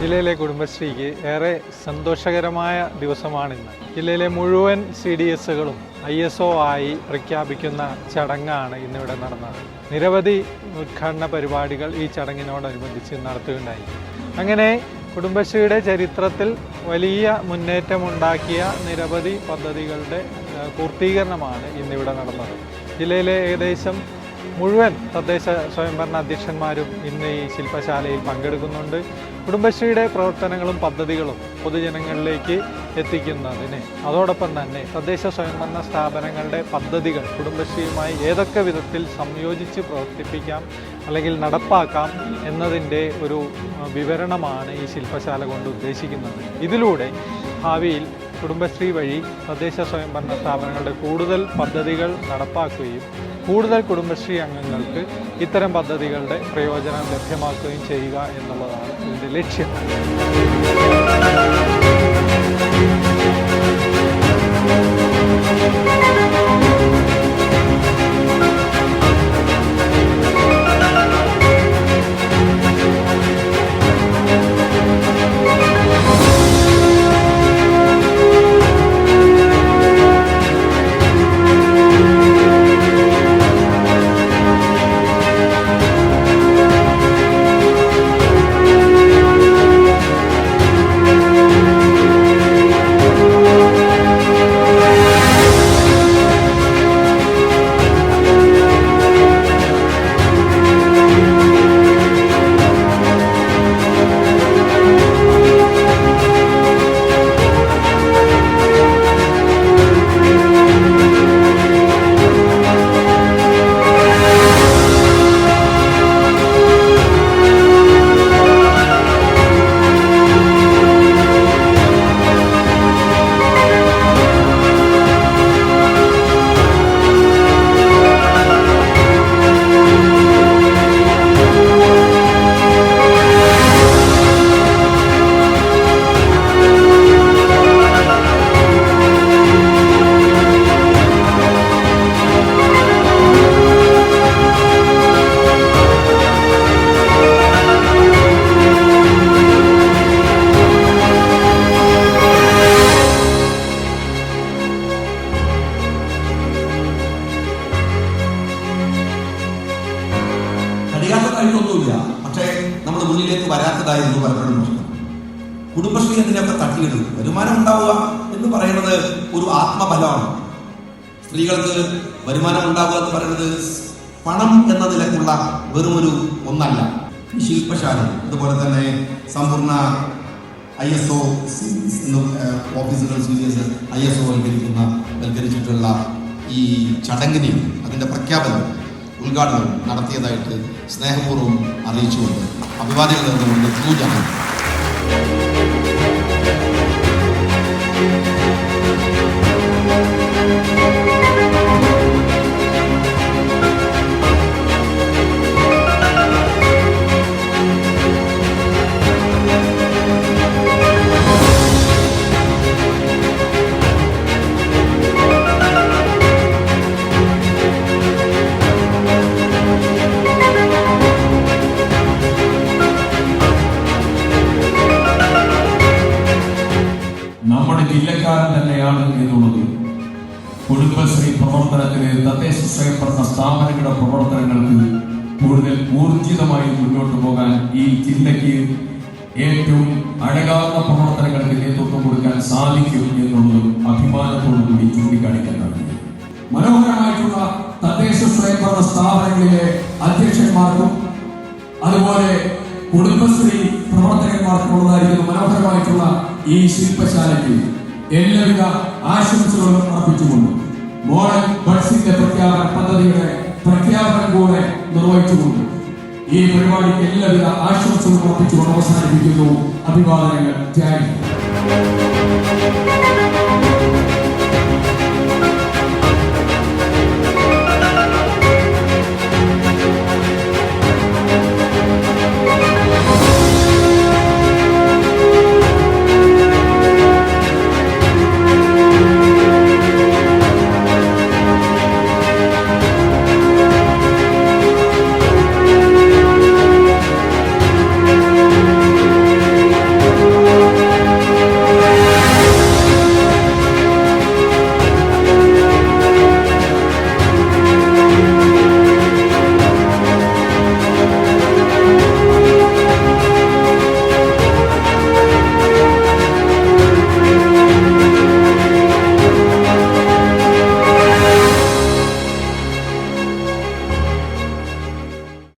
ജില്ലയിലെ കുടുംബശ്രീക്ക് ഏറെ സന്തോഷകരമായ ദിവസമാണിന്ന്. ജില്ലയിലെ മുഴുവൻ CDSകളും ISO ആയി പ്രഖ്യാപിക്കുന്ന ചടങ്ങാണ് ഇന്നിവിടെ നടന്നത്. നിരവധി ഉദ്ഘാടന പരിപാടികൾ ഈ ചടങ്ങിനോടനുബന്ധിച്ച് നടത്തുകയുണ്ടായി. അങ്ങനെ കുടുംബശ്രീയുടെ ചരിത്രത്തിൽ വലിയ മുന്നേറ്റമുണ്ടാക്കിയ നിരവധി പദ്ധതികളുടെ പൂർത്തീകരണമാണ് ഇന്നിവിടെ നടന്നത്. ജില്ലയിലെ ഏകദേശം മുഴുവൻ തദ്ദേശ സ്വയംഭരണ അധ്യക്ഷന്മാരും ഇന്ന് ഈ ശില്പശാലയിൽ പങ്കെടുക്കുന്നുണ്ട്. കുടുംബശ്രീയുടെ പ്രവർത്തനങ്ങളും പദ്ധതികളും പൊതുജനങ്ങളിലേക്ക് എത്തിക്കുന്നതിന് അതോടൊപ്പം തന്നെ തദ്ദേശ സ്വയംഭരണ സ്ഥാപനങ്ങളുടെ പദ്ധതികൾ കുടുംബശ്രീയുമായി ഏതൊക്കെ വിധത്തിൽ സംയോജിച്ച് പ്രവർത്തിപ്പിക്കാം അല്ലെങ്കിൽ നടപ്പാക്കാം എന്നതിൻ്റെ ഒരു വിവരണമാണ് ഈ ശില്പശാല കൊണ്ട് ഉദ്ദേശിക്കുന്നത്. ഇതിലൂടെ ഭാവിയിൽ കുടുംബശ്രീ വഴി തദ്ദേശ സ്വയംഭരണ സ്ഥാപനങ്ങളുടെ കൂടുതൽ പദ്ധതികൾ നടപ്പാക്കുകയും കൂടുതൽ കുടുംബശ്രീ അംഗങ്ങൾക്ക് ഇത്തരം പദ്ധതികളുടെ പ്രയോജനം ലഭ്യമാക്കുകയും ചെയ്യുക എന്നുള്ളതാണ് ഇതിൻ്റെ ലക്ഷ്യം. കഴിയൊന്നുമില്ല, പക്ഷേ നമ്മുടെ മുന്നിലേക്ക് വരാത്തതായിരുന്നു പലപ്പോഴും പ്രശ്നം. കുടുംബശ്രീ എന്തിനൊക്കെ തട്ടിയിടും. വരുമാനം ഉണ്ടാവുക എന്ന് പറയുന്നത് ഒരു ആത്മബലമാണ്. സ്ത്രീകൾക്ക് വരുമാനം ഉണ്ടാവുക എന്ന് പറയുന്നത് പണം എന്ന നിലക്കുള്ള വെറുമൊരു ഒന്നല്ല. ശില്പശാല അതുപോലെ തന്നെ സമ്പൂർണ്ണ ISO ഓഫീസുകൾ ISO വൽക്കരിച്ചിട്ടുള്ള ഈ ചടങ്ങിനെ അതിൻ്റെ പ്രഖ്യാപനം ഉദ്ഘാടനം നടത്തിയതായിട്ട് സ്നേഹപൂർവ്വം അറിയിച്ചുകൊണ്ട് അഭിവാദ്യങ്ങൾ നൽകുന്നുണ്ട്. പൂജ ജില്ലക്കാരൻ തന്നെയാണ് എന്നുള്ളത് കുടുംബശ്രീ പ്രവർത്തനത്തിന് തദ്ദേശ സ്വയംഭരണ സ്ഥാപനങ്ങളുടെ പ്രവർത്തനങ്ങൾക്ക് കൂടുതൽ ഊർജിതമായി മുന്നോട്ട് പോകാൻ ഈ ജില്ലയ്ക്ക് ഏറ്റവും അഴകാർന്ന പ്രവർത്തനങ്ങൾക്ക് നേതൃത്വം കൊടുക്കാൻ സാധിക്കും എന്നുള്ളത് അഭിമാനത്തോടുകൂടി ചൂണ്ടിക്കാണിക്കാൻ കഴിയും. മനോഹരമായിട്ടുള്ള തദ്ദേശ സ്വയംഭരണ സ്ഥാപനങ്ങളിലെ അധ്യക്ഷന്മാർക്കും അതുപോലെ കുടുംബശ്രീ പ്രവർത്തകന്മാർക്കുള്ളതായിരിക്കുന്ന മനോഹരമായിട്ടുള്ള ഈ ശില്പശാലയ്ക്ക് എല്ലാവിധ ആശംസകളും അർപ്പിച്ചുകൊണ്ട് മോഡൽ ബഡ്സിന്റെ പ്രഖ്യാപന പദ്ധതിയുടെ പ്രഖ്യാപനം കൂടെ നിർവഹിച്ചുകൊണ്ട് ഈ പരിപാടിക്ക് എല്ലാവിധ ആശംസകളും അർപ്പിച്ചുകൊണ്ട് അവസാനിപ്പിക്കുന്നു. അഭിവാദനങ്ങൾ. ജയ്.